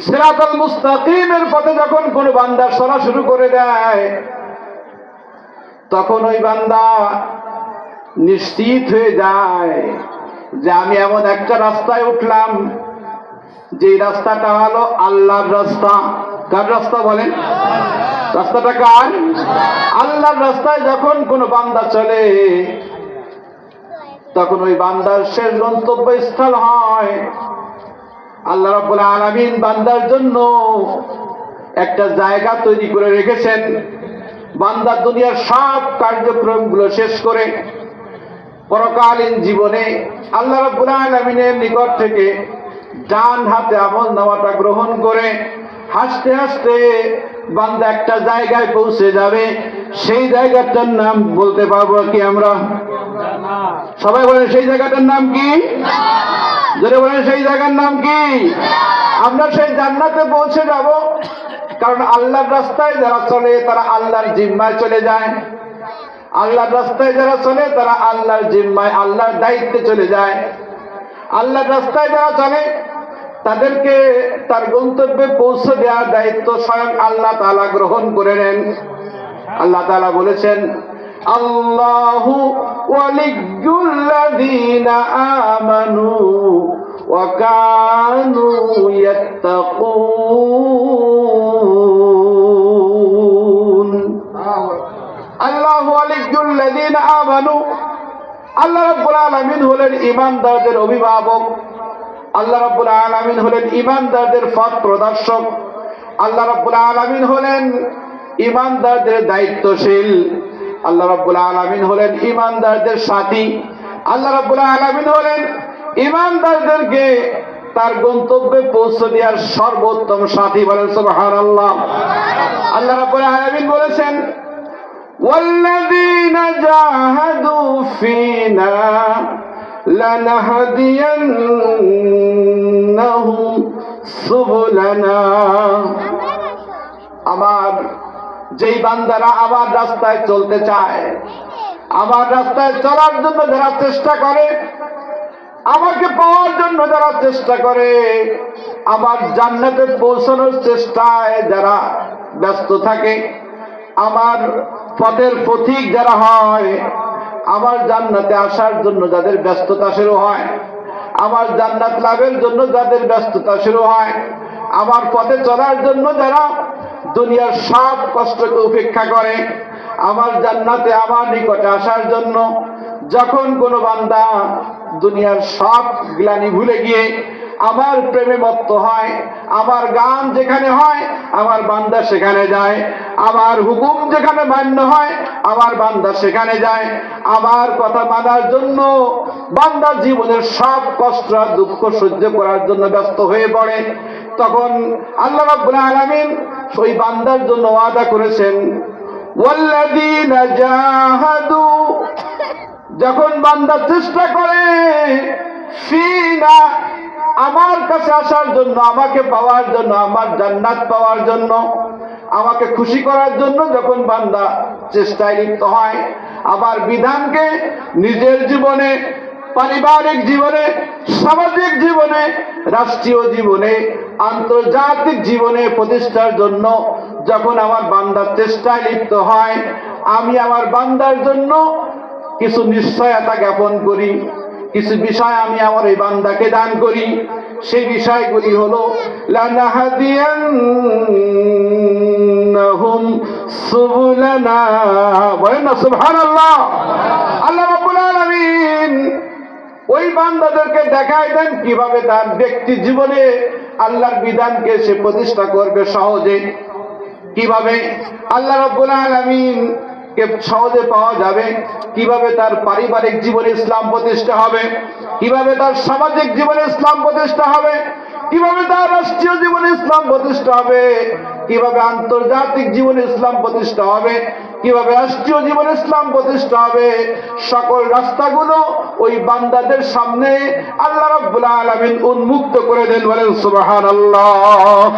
সিরাতাল মুস্তাকিমের পথে যখন কোন বান্দা চলা শুরু করে দেয়, তখন ওই বান্দা নিশ্চিত হয়ে যায় যে আমি এমন একটা রাস্তায় উঠলাম, যে রাস্তাটা হলো আল্লাহর রাস্তা। কার রাস্তা বলেন? রাস্তাটা কার? আল্লাহর রাস্তায় যখন কোন বান্দা চলে, তখন ওই বান্দার শেষ গন্তব্যস্থল হয়। আল্লাহ রাব্বুল আলামিন বান্দার জন্য একটা জায়গা তৈরি করে রেখেছেন। বান্দা দুনিয়ার সব কার্যক্রমগুলো শেষ করে পরকালীন জীবনে আল্লাহ রাব্বুল আলামিনের নিকট থেকে ডান হাতে আমলনামাটা গ্রহণ করে হাসতে হাসতে বান্দা একটা জায়গায় পৌঁছে যাবে। সেই জায়গাটার নাম বলতে পারবো কি আমরা? সবাই বলেন সেই জায়গাটার নাম কি? জোরে বলেন সেই জায়গার নাম কি? আমরা সেই জান্নাতে পৌঁছে যাব, কারণ আল্লাহর রাস্তায় যারা চলে তারা আল্লাহর জিম্মায় চলে যায়। আল্লাহর রাস্তায় যারা চলে তারা আল্লাহর জিম্মায়, আল্লাহর দায়িত্বে চলে যায়। আল্লাহর রাস্তায় যারা চলে তাদেরকে তার গন্তব্যে পৌঁছে দেওয়ার দায়িত্ব স্বয়ং আল্লাহ তাআলা গ্রহণ করে নেন। আল্লাহ তাআলা বলেছেন, আল্লাহু ওয়ালিয়্যুল্লাযীনা আমানু ওয়া কানু ইয়াত্তাকুন। আল্লাহু ওয়ালিয়্যুল্লাযীনা আমানু, আল্লাহ রাব্বুল আলামিন হলেন ঈমানদারদের অভিভাবক। আল্লাহ রাব্বুল আলামিন হলেন ঈমানদারদের পথ প্রদর্শক। আল্লাহ রাব্বুল আলামিন হলেন ঈমানদারদের দায়িত্বশীল। আল্লাহ রাব্বুল আলামিন হলেন ঈমানদারদের সাথী। আল্লাহ রাব্বুল আলামিন হলেন ঈমানদারদেরকে তার গন্তব্যে পৌঁছে দেওয়ার সর্বোত্তম সাথী। বলেন সুবহানাল্লাহ। আল্লাহ রাব্বুল আলামিন বলেছেন, ওয়াল্লাযীনা জাহাদু ফীনা লানাহদিয়ান্নাহুম সুবুলানা। আমার যেই বান্দারা আমার রাস্তায় চলতে চায়, আমার রাস্তায় চলার জন্য যারা চেষ্টা করে, আমাকে পাওয়ার জন্য যারা চেষ্টা করে, আমার জান্নাতে পৌঁছানোর চেষ্টায় যারা ব্যস্ত থাকে, আমার পথের পথিক যারা হয়, আমার জান্নাতে আসার জন্য যাদের ব্যস্ততা শুরু হয়, আমার জান্নাত লাভের জন্য যাদের ব্যস্ততা শুরু হয়, আমার পথে চলার জন্য যারা দুনিয়ার সব কষ্টকে উপেক্ষা করে, আমার জান্নাতে আমার নিকটে আসার জন্য যখন কোনো বান্দা দুনিয়ার সব গ্লানি ভুলে গিয়ে আমার প্রেমে মত্ত হয়, আমার গান যেখানে হয় আমার বান্দা সেখানে যায়, আমার হুকুম যেখানে মান্য হয় আমার বান্দা সেখানে যায়, আমার কথা মানার জন্য বান্দা জীবনের সব কষ্ট আর দুঃখ সহ্য করার জন্য ব্যস্ত হয়ে পড়ে, তখন আল্লাহ রাব্বুল আলামিন ওই বান্দার জন্য ওয়াদা করেছেন, ওয়াল্লাযীনা জাহাদু, যখন বান্দা চেষ্টা করে ফীনা, আমার কাছে আসার জন্য, আমাকে পাওয়ার জন্য, আমার জান্নাত পাওয়ার জন্য, আমাকে খুশি করার জন্য যখন বান্দা চেষ্টায় লিপ্ত হয়, আমার বিধানকে নিজের জীবনে, পারিবারিক জীবনে, সামাজিক জীবনে, রাষ্ট্রীয় জীবনে, আন্তর্জাতিক জীবনে প্রতিষ্ঠার জন্য যখন আমার বান্দার চেষ্টায় লিপ্ত হয়, আমি আমার বান্দার জন্য কিছু নিশ্চয়তা জ্ঞাপন করি, কিছু বিষয় আমি আমার এই বান্দাকে দান করি। সেই বিষয়গুলি হলো লানাহদিয়ান্নাহুম সুবুলানা। বলেন না সুবহানাল্লাহ। আল্লাহ রাব্বুল আলামিন ওই বান্দাদেরকে দেখায় দেন কিভাবে তার ব্যক্তি জীবনে আল্লাহর বিধানকে সে প্রতিষ্ঠা করবে সহজে, কিভাবে আল্লাহ রাব্বুল আলামিন কে সহজে পাওয়া যাবে, কিভাবে তার পারিবারিক জীবনে ইসলাম প্রতিষ্ঠা হবে, কিভাবে তার সামাজিক জীবনে ইসলাম প্রতিষ্ঠা হবে, কিভাবে তার রাষ্ট্রীয় জীবনে ইসলাম প্রতিষ্ঠা হবে, কিভাবে আন্তর্জাতিক জীবনে ইসলাম প্রতিষ্ঠা হবে, কিভাবে রাষ্ট্রীয় জীবনে ইসলাম প্রতিষ্ঠা হবে, সকল রাস্তাগুলো ওই বান্দাদের সামনে আল্লাহ রাব্বুল আলামিন উন্মুক্ত করে দেন। বলেন সুবহানাল্লাহ।